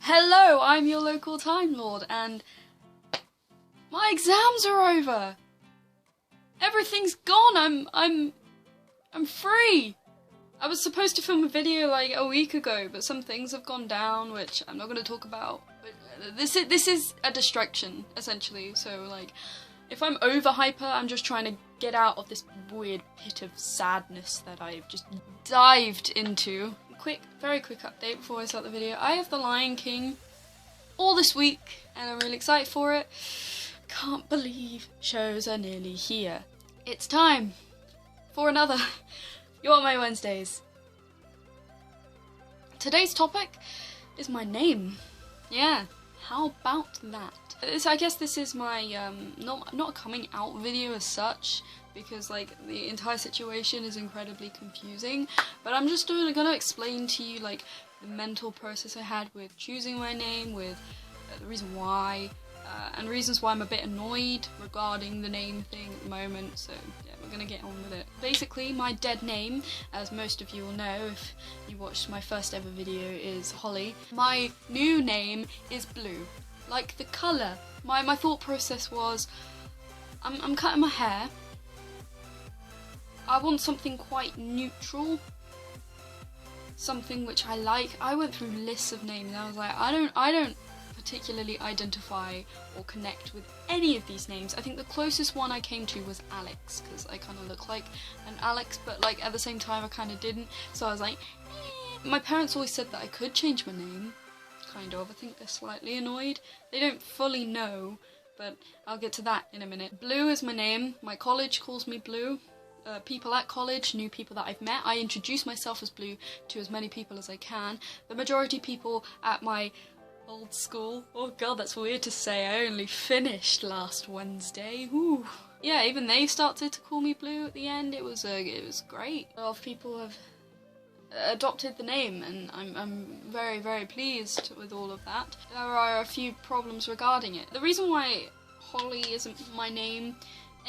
Hello, I'm your local Time Lord, and my exams are over. Everything's gone. I'm free. I was supposed to film a video like a week ago, but some things have gone down, which I'm not going to talk about. But this is a distraction, essentially. So like, if I'm over hyper, I'm just trying to get out of this weird pit of sadness that I've just dived into. Very quick update before I start the video. I have The Lion King all this week, and I'm really excited for it. Can't believe shows are nearly here. It's time for another You're My Wednesdays. Today's topic is my name. Yeah, how about that? I guess this is my not a coming out video as such, because like the entire situation is incredibly confusing, but I'm just gonna explain to you like the mental process I had with choosing my name, with the reason why, and reasons why I'm a bit annoyed regarding the name thing at the moment. So yeah, we're gonna get on with it. Basically, my dead name, as most of you will know if you watched my first ever video, is Holly. My new name is Blue, like the colour. My thought process was, I'm cutting my hair. I want something quite neutral, something which I like. I went through lists of names and I was like, I don't particularly identify or connect with any of these names. I think the closest one I came to was Alex, because I kind of look like an Alex, but like at the same time I kind of didn't. So I was like, eh. My parents always said that I could change my name, kind of. I think they're slightly annoyed. They don't fully know, but I'll get to that in a minute. Blue is my name. My college calls me Blue. People at college, new people that I've met, I introduce myself as Blue to as many people as I can. The majority of people at my old school, oh god, that's weird to say, I only finished last Wednesday, whew. Yeah, even they started to call me Blue at the end. It was great. A lot of people have adopted the name, and I'm very, very pleased with all of that. There are a few problems regarding it. The reason why Holly isn't my name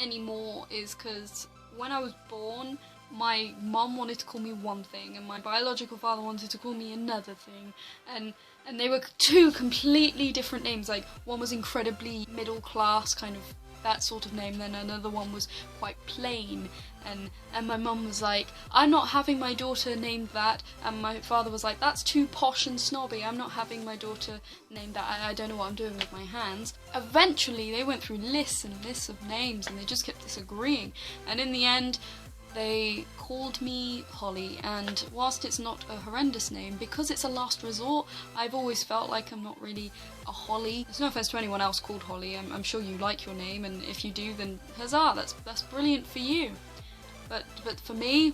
anymore is because when I was born, my mum wanted to call me one thing and my biological father wanted to call me another thing, and they were two completely different names. Like, one was incredibly middle class, kind of that sort of name, then another one was quite plain, and my mum was like, I'm not having my daughter named that, and my father was like, that's too posh and snobby, I'm not having my daughter named that, I don't know what I'm doing with my hands. Eventually they went through lists and lists of names and they just kept disagreeing, and in the end they called me Holly, and whilst it's not a horrendous name, because it's a last resort, I've always felt like I'm not really a Holly. There's no offense to anyone else called Holly, I'm sure you like your name, and if you do, then huzzah, that's brilliant for you. But for me,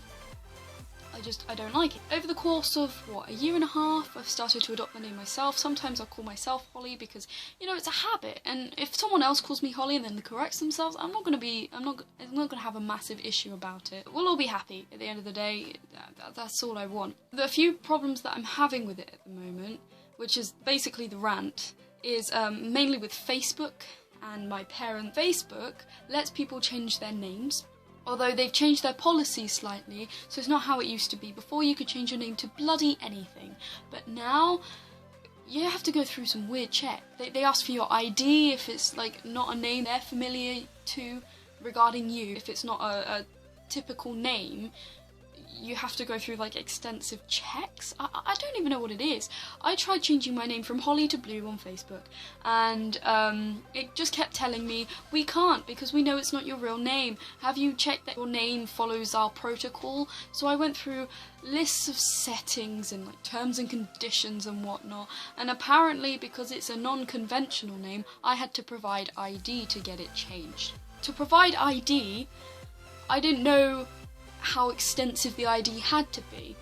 I don't like it. Over the course of, what, a year and a half, I've started to adopt the name myself. Sometimes I call myself Holly because, you know, it's a habit, and if someone else calls me Holly and then they correct themselves, I'm not gonna have a massive issue about it. We'll all be happy at the end of the day. That's all I want. The few problems that I'm having with it at the moment, which is basically the rant, is mainly with Facebook and my parent. Facebook lets people change their names, although they've changed their policy slightly, so it's not how it used to be. Before you could change your name to bloody anything, but now you have to go through some weird check. They ask for your ID if it's like not a name they're familiar to regarding you. If it's not a typical name, you have to go through like extensive checks. I don't even know what it is. I tried changing my name from Holly to Blue on Facebook, and it just kept telling me, we can't because we know it's not your real name. Have you checked that your name follows our protocol? So I went through lists of settings and like terms and conditions and whatnot, and apparently because it's a non-conventional name, I had to provide ID to get it changed. To provide ID, I didn't know how extensive the ID had to be,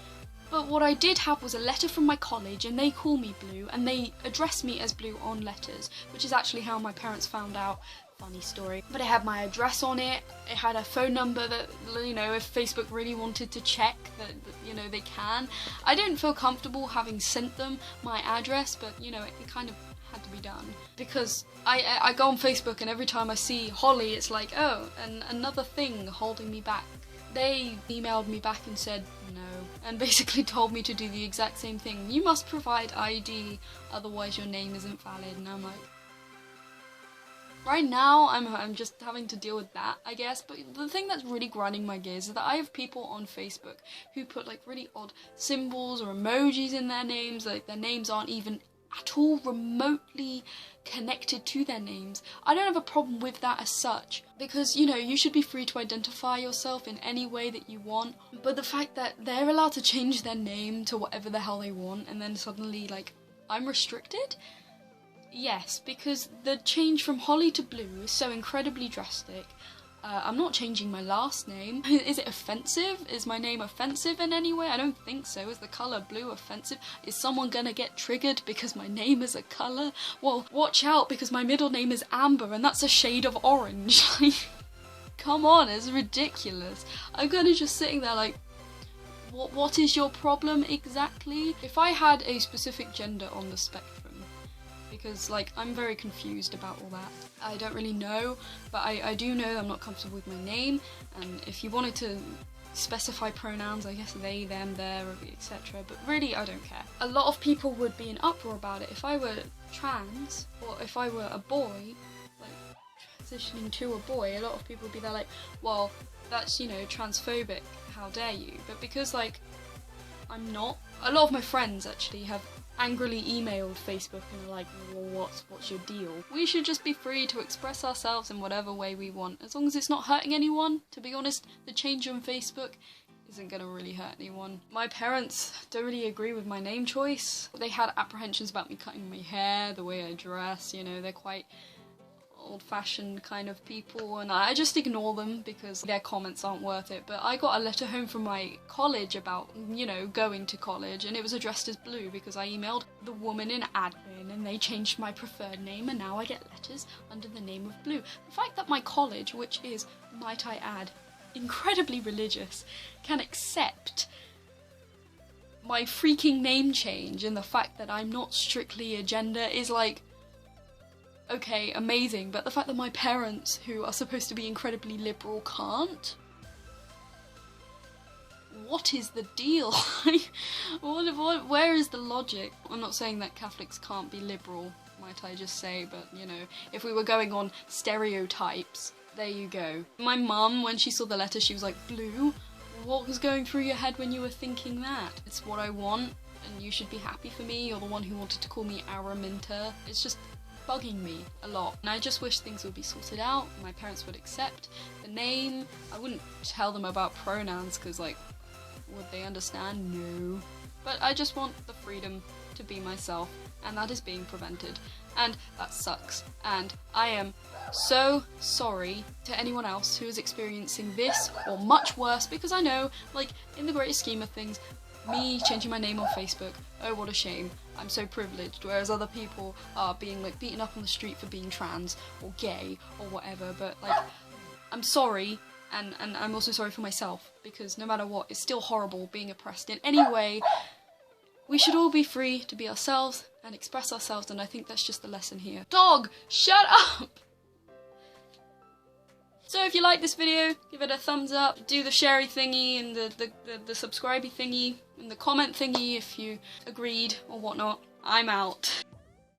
but what I did have was a letter from my college, and they call me Blue, and they address me as Blue on letters, which is actually how my parents found out. Funny story. But it had my address on it, it had a phone number that, you know, if Facebook really wanted to check, that you know, they can. I didn't feel comfortable having sent them my address, but you know, it kind of had to be done, because I go on Facebook and every time I see Holly, it's like, oh, and another thing holding me back. They emailed me back and said, no, and basically told me to do the exact same thing. You must provide ID, otherwise your name isn't valid. And I'm like, right now I'm just having to deal with that, I guess. But the thing that's really grinding my gears is that I have people on Facebook who put like really odd symbols or emojis in their names, like their names aren't even at all remotely connected to their names. I don't have a problem with that as such, because, you know, you should be free to identify yourself in any way that you want, but the fact that they're allowed to change their name to whatever the hell they want, and then suddenly, like, I'm restricted? Yes, because the change from Holly to Blue is so incredibly drastic. I'm not changing my last name. Is it offensive? Is my name offensive in any way? I don't think so. Is the colour blue offensive? Is someone gonna get triggered because my name is a colour? Well, watch out, because my middle name is Amber and that's a shade of orange. Come on, it's ridiculous. I'm kinda just sitting there like, what is your problem exactly? If I had a specific gender on the spectrum, because, like, I'm very confused about all that. I don't really know, but I do know that I'm not comfortable with my name, and if you wanted to specify pronouns, I guess they, them, their, etc., but really I don't care. A lot of people would be in uproar about it. If I were trans, or if I were a boy, like, transitioning to a boy, a lot of people would be there like, well, that's, you know, transphobic, how dare you? But because, like, I'm not, a lot of my friends actually have angrily emailed Facebook and are like, well, what's your deal? We should just be free to express ourselves in whatever way we want, as long as it's not hurting anyone. To be honest, the change on Facebook isn't gonna really hurt anyone. My parents don't really agree with my name choice. They had apprehensions about me cutting my hair, the way I dress, you know, they're quite old-fashioned kind of people, and I just ignore them because their comments aren't worth it. But I got a letter home from my college about, you know, going to college, and it was addressed as Blue because I emailed the woman in admin and they changed my preferred name, and now I get letters under the name of Blue. The fact that my college, which is, might I add, incredibly religious, can accept my freaking name change and the fact that I'm not strictly a gender is like, okay, amazing, but the fact that my parents, who are supposed to be incredibly liberal, can't? What is the deal? Where is the logic? I'm not saying that Catholics can't be liberal, might I just say, but, you know, if we were going on stereotypes, there you go. My mum, when she saw the letter, she was like, Blue? What was going through your head when you were thinking that? It's what I want, and you should be happy for me. You're the one who wanted to call me Araminta. It's just bugging me a lot, and I just wish things would be sorted out. My parents would accept the name. I wouldn't tell them about pronouns because, like, would they understand? No. But I just want the freedom to be myself, and that is being prevented, and that sucks. And I am so sorry to anyone else who is experiencing this or much worse, because I know, like, in the greater scheme of things, me changing my name on Facebook, oh what a shame, I'm so privileged, whereas other people are being, like, beaten up on the street for being trans or gay or whatever. But, like, I'm sorry, and I'm also sorry for myself, because no matter what, it's still horrible being oppressed in any way. We should all be free to be ourselves and express ourselves, and I think that's just the lesson here. Dog, shut up! So if you like this video, give it a thumbs up, do the sharey thingy and the subscribey thingy and the comment thingy if you agreed or whatnot. I'm out.